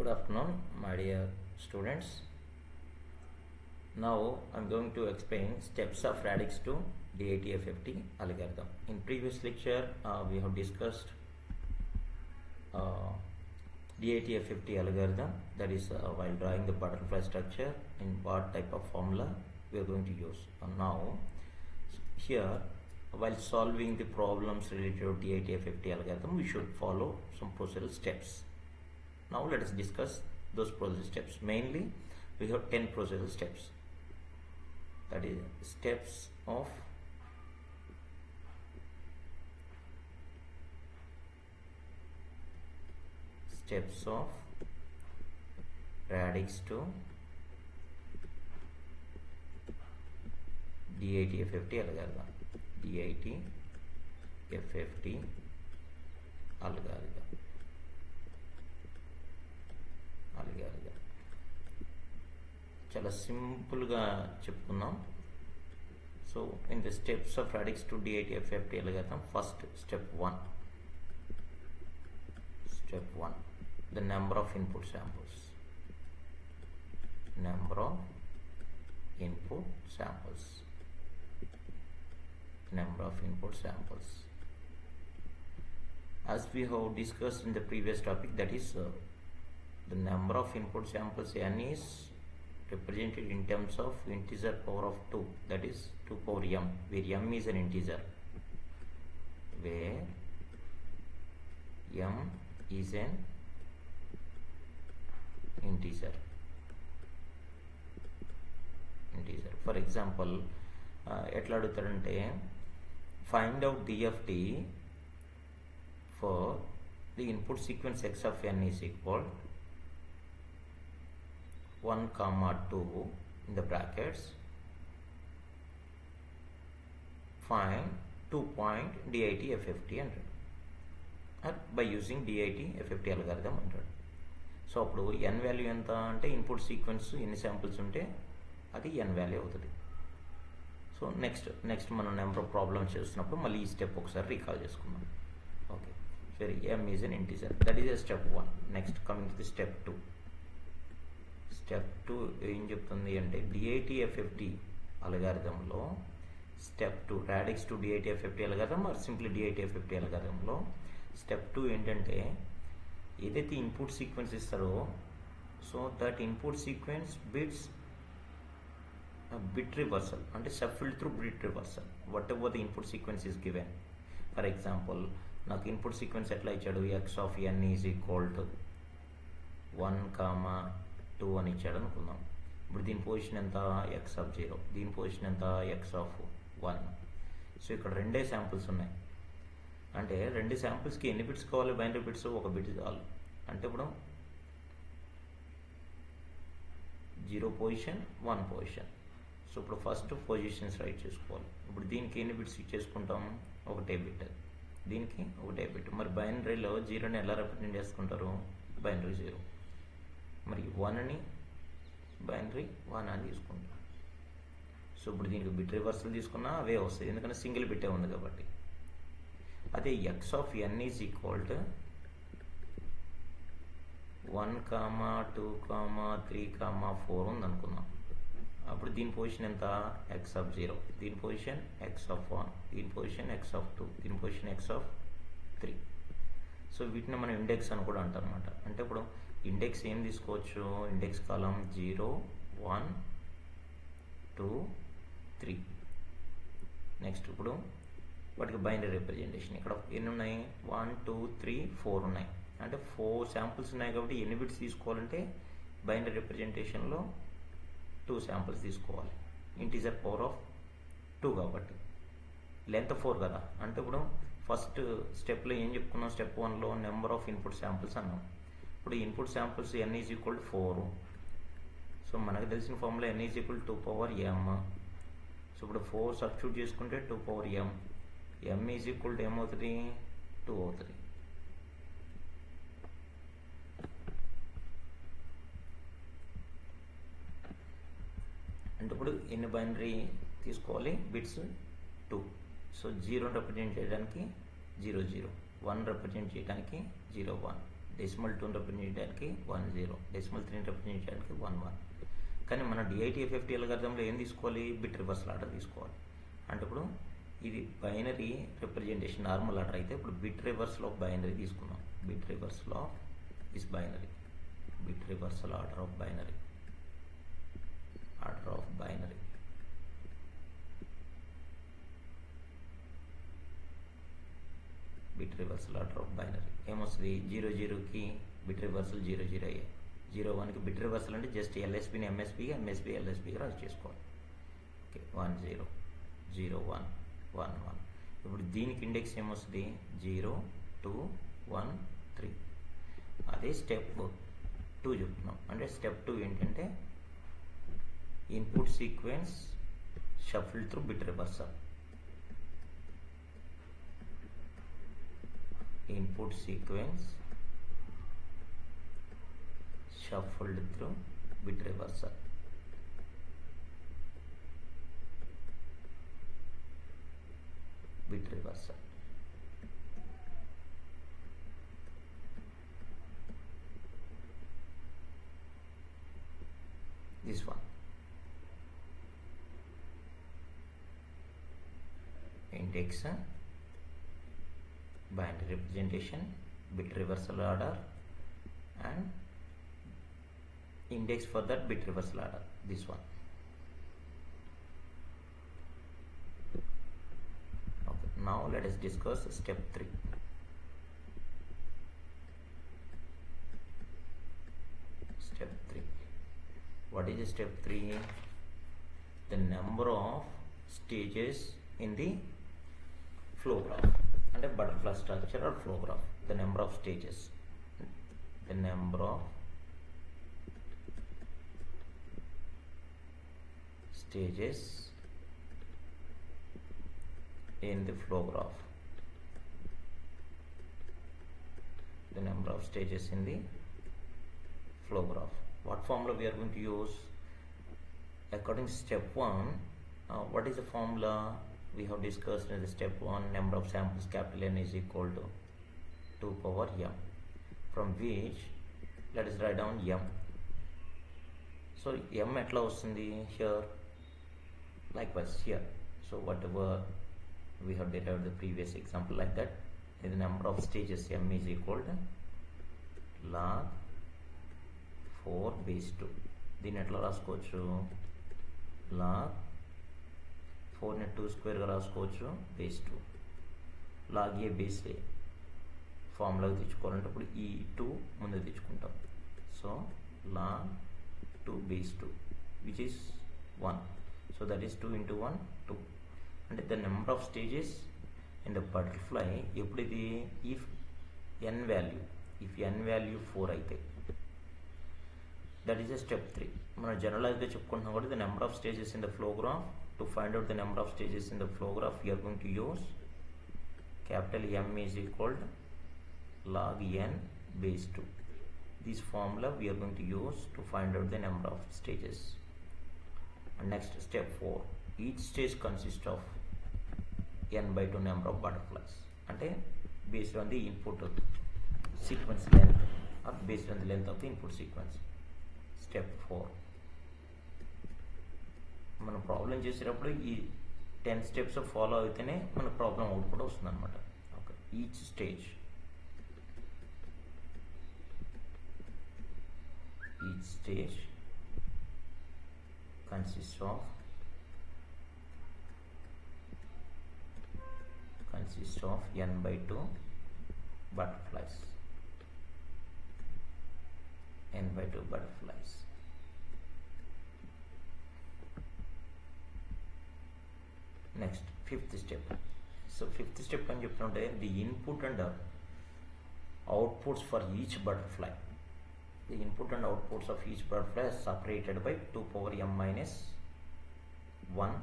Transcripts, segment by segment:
Good afternoon, my dear students. Now I'm going to explain steps of radix to DITFFT algorithm. In previous lecture, we have discussed DITFFT algorithm, that is while drawing the butterfly structure, in what type of formula we are going to use. Now here, while solving the problems related to DITFFT algorithm, we should follow some procedural steps. Now let us discuss those procedural steps. Mainly we have 10 procedural steps, that is steps of radix to DITFFT algorithm. DITFFT algorithm. చాలా సింపుల్గా చెప్పుకున్నాం. So in the steps of radix two DITFFT algorithm, first step 1, the number of input samples. As we have discussed in the previous topic, that is the number of input samples n is represented in terms of integer power of 2, that is 2 power m, where m is an integer, For example, ఎట్లా అడుగుతారంటే find out DFT for the input sequence x of n is equal 1, 2 in the brackets, find 2 point DITFFT అంటాడు, by using DITFFT algorithm అంటాడు. So అప్పుడు n value ఎంత అంటే input sequence ఎన్ని samples ఉంటే అది n value అవుతుంది. సో నెక్స్ట్ మనం నెంబర్ ఆఫ్ ప్రాబ్లమ్స్ చేస్తున్నప్పుడు మళ్ళీ ఈ స్టెప్ ఒకసారి రీకాల్ చేసుకుందాం. ఓకే, సరే, m is an integer, that is step 1. Next coming to the step 2. Step 2 ఏం చెప్తుంది అంటే DITFFT అల్గారిథంలో step 2 radix two DITFFT algorithm or simply DITFFT అల్గారిథంలో స్టెప్ 2 ఏంటంటే ఏదైతే ఇన్పుట్ సీక్వెన్స్ ఇస్తారో, so that input sequence bit reversal, అంటే shuffled through bit reversal whatever the input sequence is given. For example, నాకు input sequence ఎట్లా ఇచ్చాడు, x of n is equal to 1, 2 అని ఇచ్చాడు అనుకుందాం. ఇప్పుడు దీని పొజిషన్ ఎంత, x of 0, దీని పొజిషన్ ఎంత, x of 1. సో ఇక్కడ రెండే శాంపుల్స్ ఉన్నాయి, అంటే రెండు శాంపుల్స్కి ఎన్ని బిట్స్ కావాలి, బైనరీ బిట్స్, ఒక బిట్ చాలు. అంటే ఇప్పుడు 0 పొజిషన్, 1 పొజిషన్. సో ఇప్పుడు ఫస్ట్ పొజిషన్స్ రైట్ చేసుకోవాలి. ఇప్పుడు దీనికి ఎన్ని బిట్స్ ఇచ్చేసుకుంటాం, ఒకటే బిట్, దీనికి ఒకటే బిట్. మరి బైనరీలో 0ని ఎలా రిప్రజెంట్ చేసుకుంటారు, బైనరీ 0. మరి 1ని బైనరీ 1 అని తీసుకుంటాం. సో ఇప్పుడు దీనికి బిట్ రివర్సల్ తీసుకున్నా అవే వస్తాయి, ఎందుకంటే సింగిల్ బిట్టే ఉంది కాబట్టి. అదే x of n is equal to 1, 2, 3, 4 ఉంది అనుకుందాం. అప్పుడు దీని పొజిషన్ ఎంత, x of 0, దీని పొజిషన్ x of 1, దీని పొజిషన్ x of 2, దీని పొజిషన్ x of 3. సో వీటిని మనం ఇండెక్స్ అని కూడా అంటాం అనమాట. అంటే ఇప్పుడు ఇండెక్స్ ఏం తీసుకోవచ్చు, ఇండెక్స్ కాలం 0, 1, 2, 3. నెక్స్ట్ ఇప్పుడు వాటికి బైనరీ రిప్రజెంటేషన్ ఇక్కడ ఎన్ని ఉన్నాయి, 1, 2, 3, 4 ఉన్నాయి. అంటే 4 శాంపుల్స్ ఉన్నాయి కాబట్టి ఎన్ని బిట్స్ తీసుకోవాలంటే బైనరీ రిప్రజెంటేషన్లో 2 శాంపుల్స్ తీసుకోవాలి. ఇంటీజర్ పవర్ ఆఫ్ 2 కాబట్టి లెంత్ 4 కదా. అంటే ఇప్పుడు ఫస్ట్ స్టెప్లో ఏం చెప్పుకున్నాం, స్టెప్ 1లో నెంబర్ ఆఫ్ ఇన్పుట్ శాంపుల్స్ అన్నాం. ఇప్పుడు input samples n is equal to 4. So మనకు తెలిసిన formula n is equal 2 power m. సో ఇప్పుడు 4 సబ్స్టిట్యూట్ చేసుకుంటే 2 power m, m is equal to ఏమవుతుంది, 2 అవుతుంది. అంటే ఇప్పుడు ఎన్ని బైనరీ తీసుకోవాలి, బిట్స్ 2. సో 0 రిప్రజెంట్ చేయడానికి 0, 0, 1 రిప్రజెంట్ చేయడానికి 0, 1, డెసిమల్ 2 రిప్రజెంట్ చేయడానికి 1 0, డెసిమల్ 3 రిప్రజెంట్ చేయడానికి 1 1. కానీ మన DITFFT అల్గారిథంలో ఏం తీసుకోవాలి, బిట్ రివర్సల్ ఆర్డర్ తీసుకోవాలి. అంటే ఇప్పుడు ఇది బైనరీ రిప్రజెంటేషన్ నార్మల్ ఆర్డర్ అయితే ఇప్పుడు బిట్ రివర్సల్ ఆఫ్ బైనరీ తీసుకుందాం. Bit reversal of is binary, bit reversal order of binary, order of binary. Bit reversal order of binary ఏమొస్తుంది, 0 0కి బిట్ రివర్సల్ 0 0 అయ్యాయి, 0 1కి బిట్ రివర్సల్ అంటే జస్ట్ LSBని MSB, MSB LSBగా రాసి చేసుకోవాలి. ఓకే, 1 0 0 1 1 1. ఇప్పుడు దీనికి ఇండెక్స్ ఏమొస్తుంది, 0 2 1 3. అదే స్టెప్ 2 చెప్తున్నాం. అంటే స్టెప్ 2 ఏంటంటే input sequence shuffle through bit reversal. Input sequence shuffled through bit reversal. Bit reversal. This one. Index binary representation, bit reversal order, and index for that bit reversal order, this one. Okay, now let us discuss step 3. Step 3. What is step 3? The number of stages in the flow graph. అంటే butterfly structure are flow graph, the number of stages, the number of stages in the flow graph, the number of stages in the flow graph. What formula we are going to use? According to step 1, what is the formula? We have discussed in the step 1, number of samples capital N is equal to 2 power m, from which let us write down m. So m etla vastundi here, likewise here. So whatever we have derived the previous example, like that, the number of stages m is equal to log 4 base 2. దీన్ని ఎట్లా రాసుకోవచ్చు, log 4ని 2 స్క్వేర్గా రాసుకోవచ్చు, base 2, log A base A ఫార్ములాగా తెచ్చుకోవాలంటే ఇప్పుడు ఈ 2 ముందు తెచ్చుకుంటాం. సో లాగ్ 2 బేస్ 2 which is 1. So that is 2 into 1 2. అంటే the number of stages in the butterfly ఎప్పుడు ఇది, ఇఫ్ n వాల్యూ 4 అయితే, దట్ ఈస్ a step 3. మనం జనరలైజ్గా చెప్పుకుంటున్నాం కాబట్టి the number of stages in the flow graph. To find out the number of stages in the flow graph, we are going to use capital M is equal to log n base 2. This formula we are going to use to find out the number of stages. And next, step 4. Each stage consists of n by 2 number of butterflies. And based on the input sequence length, or based on the length of the input sequence. Step 4. మనం problem చేసేటప్పుడు ఈ 10 steps follow అయితేనే మన problem output వస్తుంది అనమాట. Okay, each stage consists of n by 2 butterflies. N by 2 butterflies. Next, fifth step. So fifth step అని చెప్తుంటే the input and outputs for each butterfly. The input and outputs of each butterfly are separated by 2 power m minus 1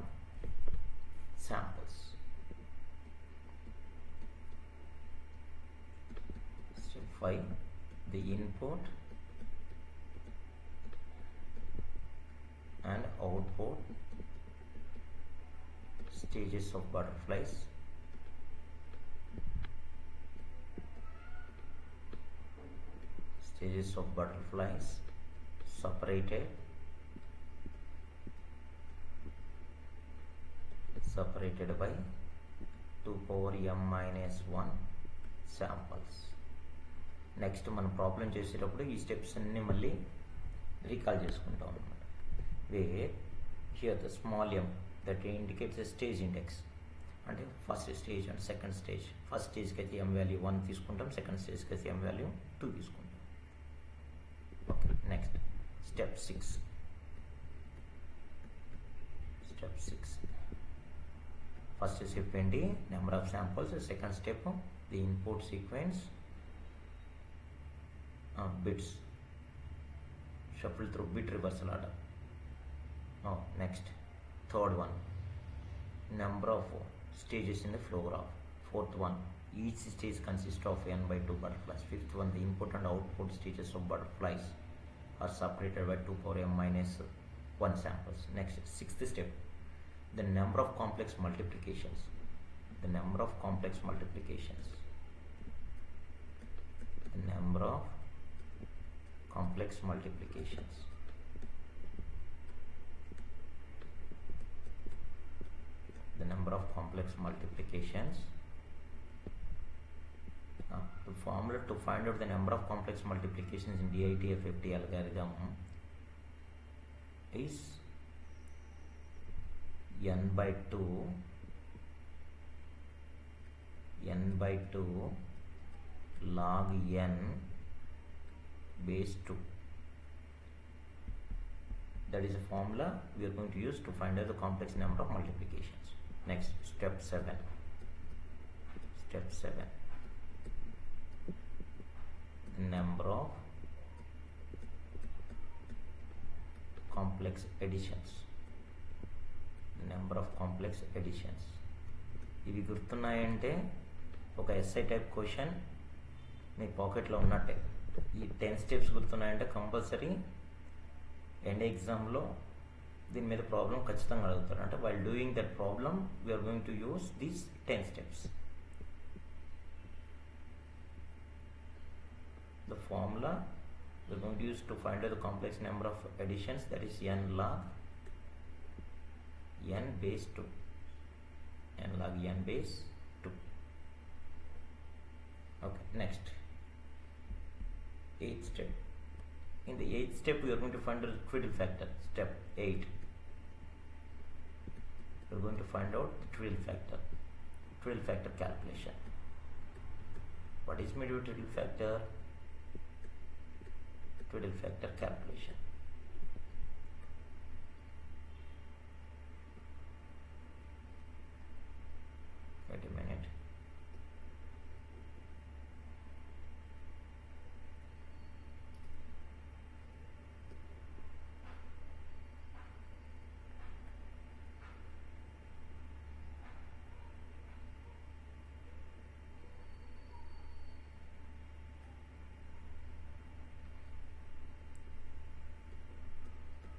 samples. Step 5. The input and output stages of butterflies stages of butterflies separated by 2 power m minus 1 samples. Next మనం problem చేసేటప్పుడు ఈ steps అన్నీ మళ్ళీ recall చేసుకుంటాం అన్నమాట. Where here the small m that indicates the stage index, అంటే first stage and second stage. First స్టేజ్కి అయితే m వాల్యూ 1 తీసుకుంటాం, సెకండ్ స్టేజ్కి అయితే m వాల్యూ 2 తీసుకుంటాం. Okay, next step 6. First step ఏంటి? Number of samples. Second step the input sequence bits shuffle through bit reversal order. Next, third one, number of stages in the flow graph. Fourth one, each stage consists of n by 2 butterflies. Fifth one, the input and output stages of butterflies are separated by 2 power m minus 1 samples. Next, sixth step, the number of complex multiplications. The number of complex multiplications the number of complex multiplications. The number of complex multiplications. The formula to find out the number of complex multiplications in DIT-FFT algorithm is n by 2 log n base 2. That is a formula we are going to use to find out the complex number of multiplications. Next, step 7. Number of complex additions. ఇవి గుర్తున్నాయంటే ఒక SI type question మీ పాకెట్లో ఉన్నట్టే. ఈ 10 steps గుర్తున్నాయంటే compulsory end ఎగ్జామ్లో దీని మీద problem ఖచ్చితంగా అడుగుతారు. అంటే while doing that problem we're going to use these 10 steps. The formula we're going to use to find out the complex number of additions, that is n log n base 2. Okay, next, 8th step. In the 8th step we are going to find the twiddle factor. Step 8, we are going to find out the twiddle factor calculation. What is twiddle factor calculation? Wait a minute.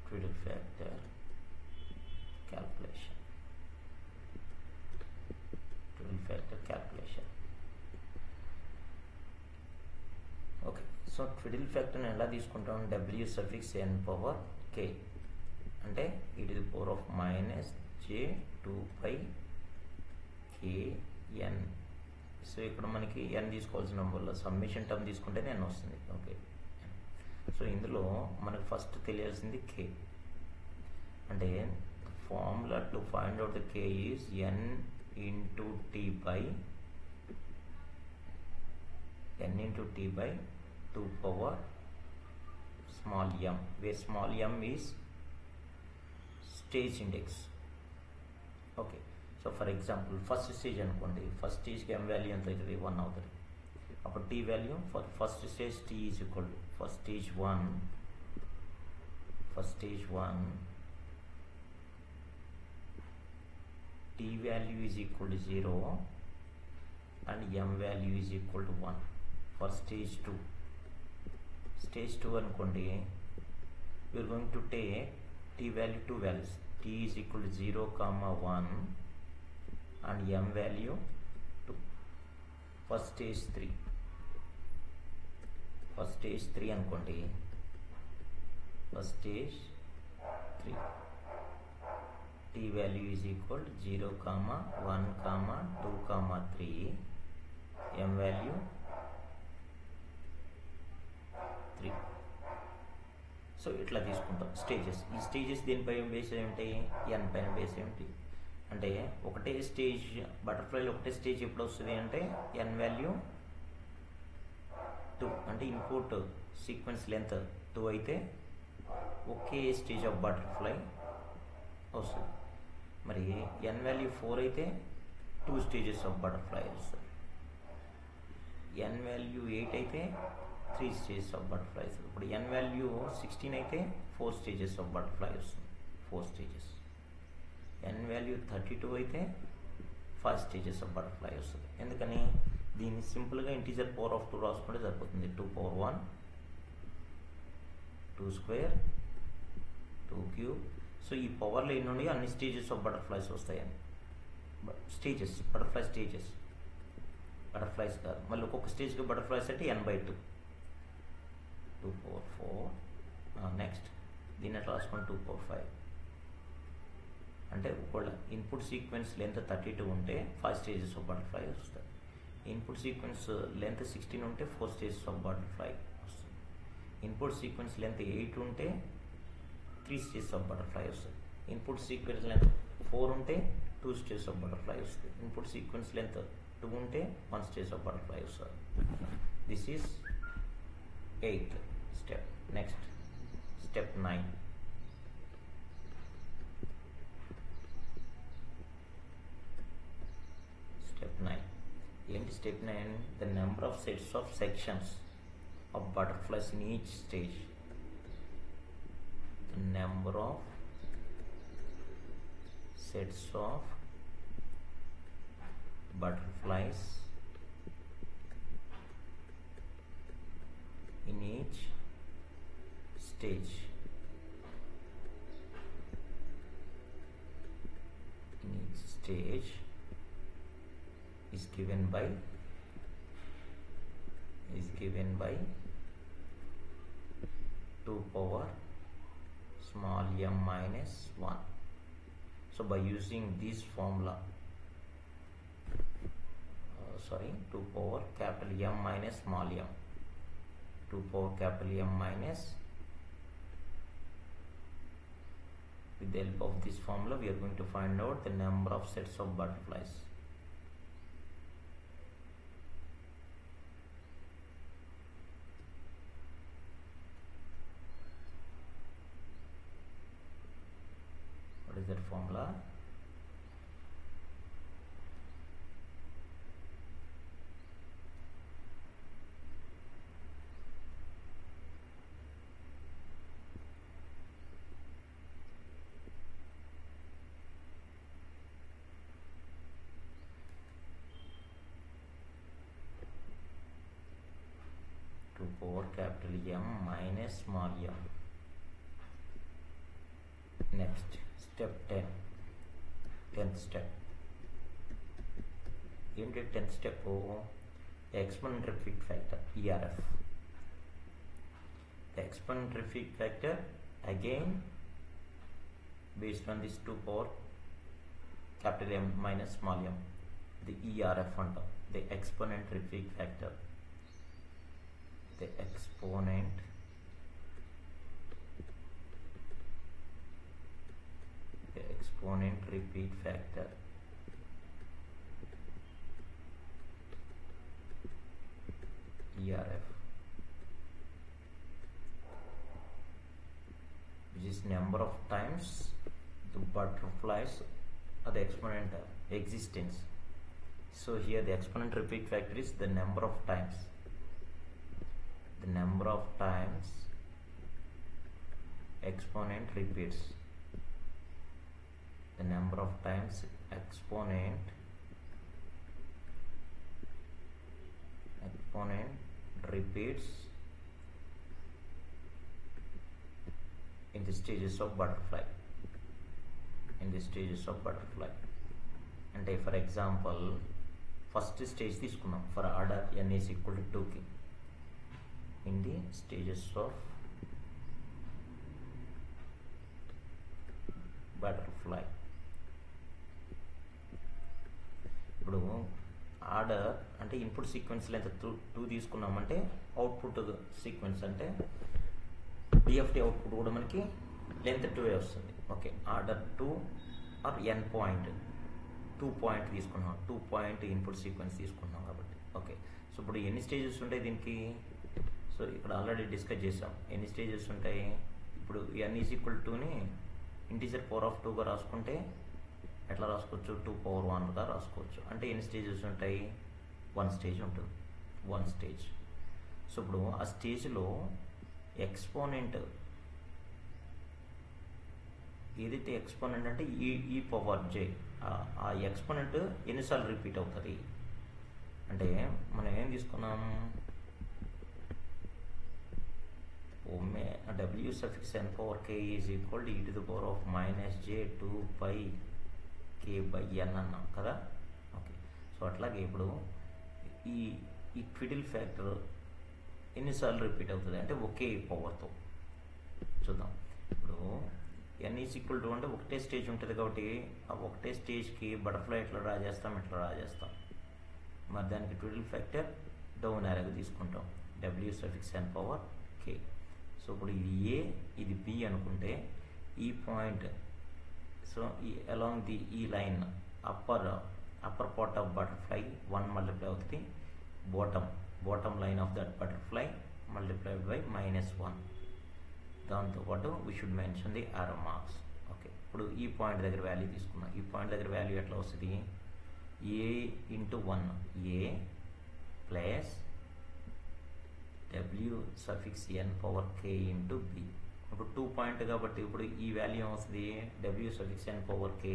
Twiddle factor calculation. Okay, so twiddle factor ని ఎలా తీసుకుంటాం? w suffix n power k, అంటే e to the power of minus j 2 pi k n. So ఇక్కడ మనకి n తీసుకోవాల్సిన నెంబర్లో summation term తీసుకుంటేనే n వస్తుంది. ఓకే, సో ఇందులో మనకు ఫస్ట్ తెలియాల్సింది k. అంటే formula to find out the k is n into t by 2 power small m, where small m is stage index. Okay, so for example first stage అనుకోండి, first స్టేజ్కి m value ఎంత అవుతుంది? 1 అవుతుంది. అప్పుడు t value for first stage t is equal to first stage 1 t value is equal to 0 and m value is equal to 1 for stage 2. Stage 2 అనుకోండి, we are going to take t value 2 values, t is equal to 0, 1 and m value 2. For stage 3 first stage 3 అనుకోండి. First stage 3 t value is equal to 0, 1, 2, 3, m value 3. So ఇట్లా తీసుకుంటాం stages. ఈ stages దీనిపై base ఏమిటి? n పైన base ఏమిటి అంటే ఒకటే స్టేజ్ బటర్ఫ్లైలో ఒకటే స్టేజ్ ఎప్పుడు వస్తుంది అంటే n వాల్యూ 2 అంటే ఇన్పుట్ సీక్వెన్స్ లెంత్ 2 అయితే ఒకే స్టేజ్ ఆఫ్ బటర్ఫ్లై వస్తుంది. మరి n వాల్యూ 4 అయితే 2 స్టేజెస్ ఆఫ్ బటర్ఫ్లై వస్తుంది. n వాల్యూ 8 అయితే 3 స్టేజెస్ ఆఫ్ బటర్ఫ్లై వస్తుంది. ఇప్పుడు n వాల్యూ 16 అయితే 4 స్టేజెస్ ఆఫ్ బటర్ఫ్లై వస్తుంది. 4 స్టేజెస్. n వాల్యూ 32 అయితే 5 స్టేజెస్ ఆఫ్ బటర్ఫ్లై వస్తుంది. ఎందుకని? దీన్ని సింపుల్గా ఇంటీజర్ పవర్ ఆఫ్ 2 రాసుకుంటే సరిపోతుంది. 2 పవర్ 1, 2 స్క్వేర్, 2 క్యూబ్. సో ఈ పవర్లో ఎన్ని ఉండి అన్ని స్టేజెస్ ఆఫ్ బటర్ఫ్లైస్ వస్తాయని. స్టేజెస్ బటర్ఫ్లై స్టేజెస్, బటర్ఫ్లైస్ కాదు. మళ్ళీ ఒక్కొక్క స్టేజ్కి బటర్ఫ్లైస్ అంటే n/2. 2 పవర్ 4. నెక్స్ట్ దీన్ని ఎట్లా రాసుకొని 2 పవర్ 5 అంటే ఒకవేళ ఇన్పుట్ సీక్వెన్స్ లెంత్ 32 ఉంటే 5 స్టేజెస్ ఆఫ్ బటర్ఫ్లై వస్తుంది. ఇన్పుట్ సీక్వెన్స్ లెంత్ 16 ఉంటే 4 స్టేజెస్ ఆఫ్ బటర్ఫ్లై వస్తుంది. ఇన్పుట్ సీక్వెన్స్ లెంత్ 8 ఉంటే 3 స్టేజెస్ ఆఫ్ బటర్ఫ్లై వస్తుంది. ఇన్పుట్ సీక్వెన్స్ లెంత్ 4 ఉంటే 2 స్టేజెస్ ఆఫ్ బటర్ఫ్లై వస్తుంది. ఇన్పుట్ సీక్వెన్స్ లెంత్ 2 ఉంటే 1 స్టేజ్ ఆఫ్ బటర్ఫ్లై వస్తుంది. This is 8th step. Next step 9. Step 9. ఏంటి step 9? The number of sets of sections of butterflies in each stage. The number of sets of butterflies in each stage. In each stage is given by 2 power small m minus 1. So by using this formula, 2 power capital M minus small m, 2 power capital M minus, with the help of this formula we are going to find out the number of sets of butterflies. What is that formula? To power capital M minus small m. Next step 10. 10th step. ఏంటి 10th step? Exponential peak factor, ERF. The exponential peak factor again based on this 2 power capital M minus small m, the ERF అంటాం. The exponential peak factor, the exponent repeat factor, ERF, which is number of times the butterflies or the exponent existence. So here the exponent repeat factor is the number of times exponent repeats, the number of times exponent repeats in the stages of butterfly. అంటే for example first stage తీసుకున్నాం. For order n is equal to 2కి in the stages of butterfly. ఇప్పుడు order అంటే input sequence length 2 తీసుకున్నామంటే output sequence అంటే DFT output కూడా మనకి length 2 వస్తుంది. Okay, order 2 or n point 2 point తీసుకున్నాం, 2 పాయింట్ ఇన్పుట్ సీక్వెన్స్ తీసుకున్నాం కాబట్టి. ఓకే, సో ఇప్పుడు ఎన్ని స్టేజెస్ ఉంటాయి దీనికి? సో ఇక్కడ ఆల్రెడీ డిస్కస్ చేసాం ఎన్ని స్టేజెస్ ఉంటాయి. ఇప్పుడు n ఈజ్ ఈక్వల్ టుని ఇంటీజర్ పవర్ ఆఫ్ 2గా రాసుకుంటే ఎట్లా రాసుకోవచ్చు? 2 పవర్ 1గా రాసుకోవచ్చు. అంటే ఎన్ని స్టేజెస్ ఉంటాయి? 1 స్టేజ్ ఉంటుంది, 1 స్టేజ్. సో ఇప్పుడు ఆ స్టేజ్లో ఎక్స్పోనెంట్ ఏదైతే ఎక్స్పోనెంట్ అంటే ఈ పవర్ జే, ఆ ఎక్స్పోనెంట్ ఎన్నిసార్లు రిపీట్ అవుతుంది అంటే మనం ఏం తీసుకున్నాం? w suffix n power k is equal to e to the power of minus j 2 pi k by n అన్నాం కదా. ఓకే, సో అట్లాగే ఇప్పుడు ఈ క్విడిల్ ఫ్యాక్టర్ ఎన్నిసార్లు రిపీట్ అవుతుంది అంటే ఒకే పవర్తో చూద్దాం. ఇప్పుడు n ఈజ్ ఈక్వల్ టు అంటే ఒకటే స్టేజ్ ఉంటుంది కాబట్టి ఆ ఒకటే స్టేజ్కి బటర్ఫ్లై ఎట్లా డ్రా చేస్తాం, ఎట్లా డ్రా చేస్తాం. మరి దానికి క్విడిల్ ఫ్యాక్టర్ డౌన్ యారోగా తీసుకుంటాం, w suffix n power k. So ఇప్పుడు ఇది ఏ, ఇది బి అనుకుంటే ఈ పాయింట్, సో ఈ అలాంగ్ ఈ line upper part of butterfly 1 multiply అవుతుంది, bottom line of that butterfly multiplied by -1. దాంతోపాటు we should mention the arrow marks. Okay, ఇప్పుడు ఈ పాయింట్ దగ్గర వాల్యూ తీసుకున్నాం. ఈ పాయింట్ దగ్గర వాల్యూ ఎట్లా వస్తుంది? A into 1 A plus w suffix n power k into B. ఇప్పుడు 2 పాయింట్ కాబట్టి ఇప్పుడు ఈ వాల్యూ ఏమొస్తుంది? w suffix n power k.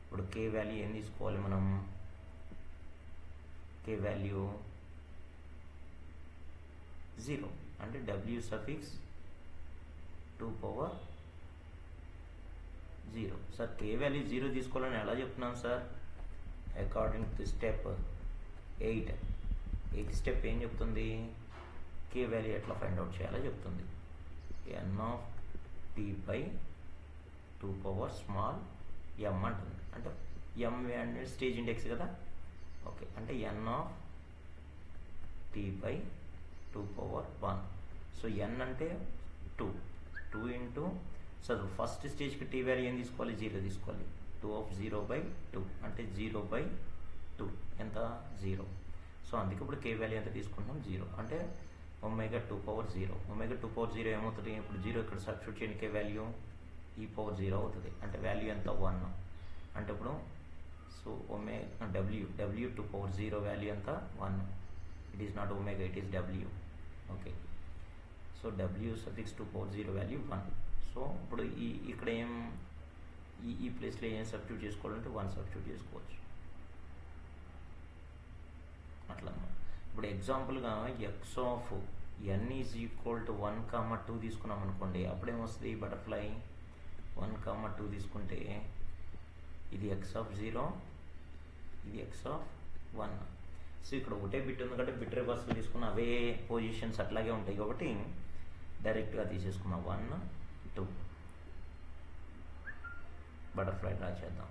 ఇప్పుడు k వాల్యూ ఏం తీసుకోవాలి మనం? k వాల్యూ 0 అంటే w suffix 2 power 0. Sir k value 0 తీసుకోవాలని ఎలా చెప్తున్నాం sir? According to step 8 step ఏం చెప్తుంది? k వాల్యూ ఎట్లా ఫైండ్ అవుట్ చేయాలో చెప్తుంది. n of t by 2 power small m అంటుంది. అంటే m అనేది స్టేజ్ ఇండెక్స్ కదా. ఓకే, అంటే n of t by 2 power 1. So n అంటే 2 ఇంటూ, సో ఫస్ట్ స్టేజ్కి t వాల్యూ ఏం తీసుకోవాలి? 0 తీసుకోవాలి. 2 ఆఫ్ 0 బై 2 అంటే 0 బై 2 ఎంత? 0. సో అందుకే ఇప్పుడు k వాల్యూ ఎంత తీసుకుంటాం? 0. అంటే ఒమేగా 2 పవర్ 0. ఒమేగా 2 పవర్ 0 ఏమవుతుంది? ఇప్పుడు 0 ఇక్కడ సబ్స్టిట్యూట్ చేయండి, k వాల్యూ ఈ పవర్ 0 అవుతుంది. అంటే వాల్యూ ఎంత? 1. అంటే ఇప్పుడు సో w 2 పవర్ 0 వాల్యూ ఎంత? 1. It is not omega, it is w. Okay, so w suffix 2 power 0 value 1. So ఇప్పుడు ఇక్కడ ఈ ప్లేస్లో ఏం సబ్స్టిట్యూట్ చేసుకోవాలంటే 1 సబ్స్టిట్యూట్ చేసుకోవచ్చు అట్లా. ఇప్పుడు ఎగ్జాంపుల్గా x of n is equal to 1, 2 తీసుకున్నాం అనుకోండి. అప్పుడేమొస్తుంది? బటర్ఫ్లై 1, 2 తీసుకుంటే ఇది x ఆఫ్ 0, ఇది x ఆఫ్ 1. సో ఇక్కడ ఒకటే బిట్ ఉంది కాబట్టి బిట్ రివర్సల్ తీసుకున్న అవే పొజిషన్స్ అట్లాగే ఉంటాయి కాబట్టి డైరెక్ట్గా తీసేసుకున్నాం. 1, 2 బటర్ఫ్లై డ్రా చేద్దాం.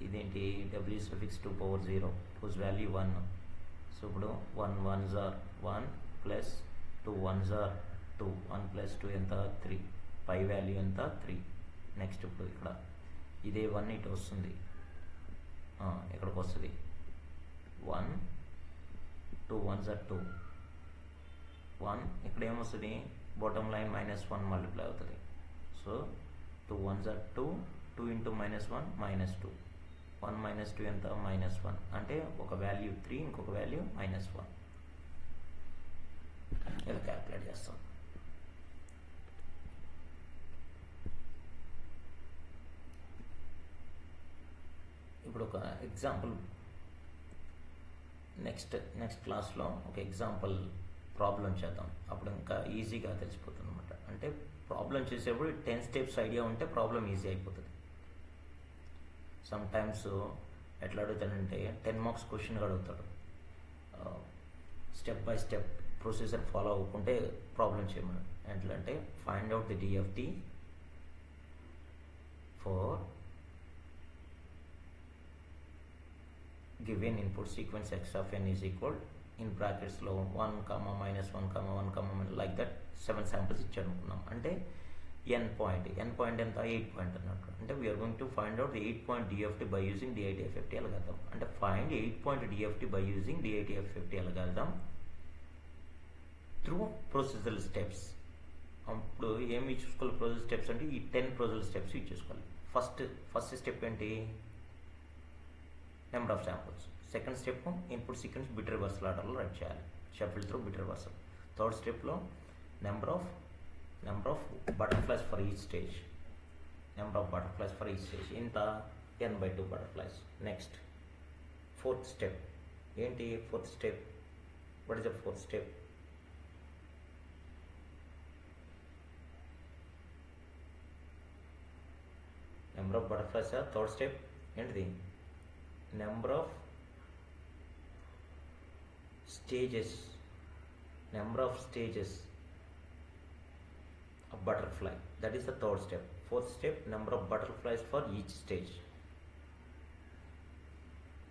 ఇదేంటి? w suffix 2 power 0 whose value 1. So ఇప్పుడు 1 1s are 1 plus 2 1s are 2, 1 plus 2 ఎంత? 3. పై వాల్యూ ఎంత? 3. నెక్స్ట్ ఇప్పుడు ఇక్కడ ఇదే 1 ఇటు వస్తుంది, ఇక్కడికి వస్తుంది 1 2 1s are 2 1. ఇక్కడ ఏమొస్తుంది? బాటమ్ లైన్ -1 మల్టిప్లై అవుతుంది. సో 2 1s are 2, 2 ఇంటూ -1 -2, 1 - 2 ఎంత? -1. అంటే ఒక వాల్యూ 3, ఇంకొక వాల్యూ -1. ఇలా క్యాల్కులేట్ చేస్తాం. ఇప్పుడు ఒక ఎగ్జాంపుల్ నెక్స్ట్ క్లాస్లో ఒక ఎగ్జాంపుల్ ప్రాబ్లం చేద్దాం. అప్పుడు ఇంకా ఈజీగా తెలిసిపోతుంది అనమాట. అంటే ప్రాబ్లం చేసేప్పుడు 10 స్టెప్స్ ఐడియా ఉంటే ప్రాబ్లం ఈజీ అయిపోతుంది. సమ్ టైమ్స్ ఎట్లా అడుగుతాడంటే 10 మార్క్స్ క్వశ్చన్ అడుగుతాడు. Step by step procedure follow అవ్వకుంటే ప్రాబ్లం చేయమని ఎట్లా అంటే find out the DFT for given input sequence x of n is equal in brackets లో 1, -1, 1, like that 7 samples ఇచ్చాడు అనుకున్నాం. అంటే n పాయింట్ ఎంత 8 పాయింట్ అన్నట్టు. అంటే we are going to find out 8 point DFT by using DITFFT algorithm. అంటే find 8 point DFT by using DITFFT algorithm through procedural steps. అప్పుడు ఏమి చూసుకోవాలి ప్రొసీజర్ స్టెప్స్ అంటే ఈ 10 ప్రొసీజరల్ స్టెప్స్ యూజ్ చేసుకోవాలి. ఫస్ట్ స్టెప్ ఏంటి, number of samples. Second step input sequence bit reversal ఆర్డర్లో రైట్ చేయాలి, shuffle through bit reversal. Third స్టెప్లో number of butterflies for each stage, ఇంత n/2 butterflies. Next fourth step ఏంటి, what is the fourth step, number of butterflies. Third step ఏంటిది, number of stages of butterfly, that is the third step. Fourth step, number of butterflies for each stage.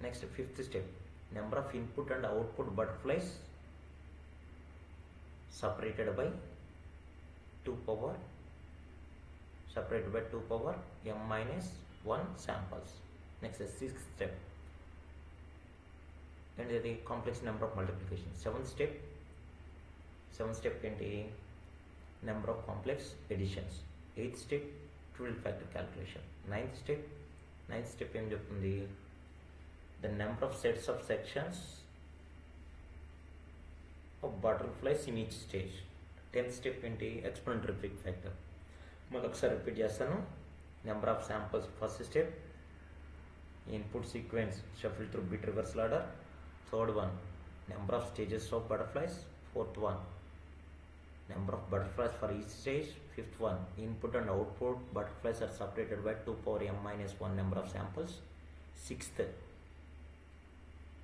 Next, fifth step, number of input and output butterflies separated by 2 power m-1 samples. Next, the sixth step, and the complex number of multiplication. Seventh step ఏంటి, number of complex additions. Eighth step, trivial factor calculation. Ninth step ఏం చెప్తుంది, the number of sets of sections of butterflies in each stage. 10th step ఏంటి, exponent repeat factor. మళ్ళీ ఒకసారి repeat చేస్తాను. Number of samples first step, input sequence shuffle through bit reversal order. Third one, number of stages of butterflies. Fourth one, number of butterflies for each stage. Fifth one, input and output butterflies are separated by 2 power m-1 number of samples. Sixth,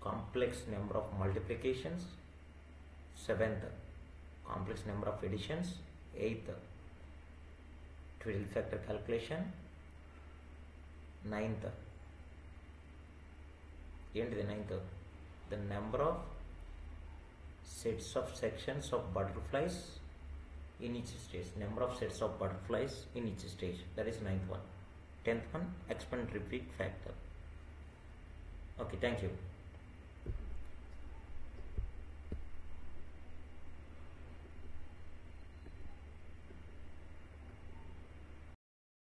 complex number of multiplications. Seventh, complex number of additions. Eighth, trivial factor calculation. Ninth, ఏంటిది ninth, the number of sets of sections of butterflies in each stage, that is 9th one. 10th one, exponent repeat factor. Okay, thank you.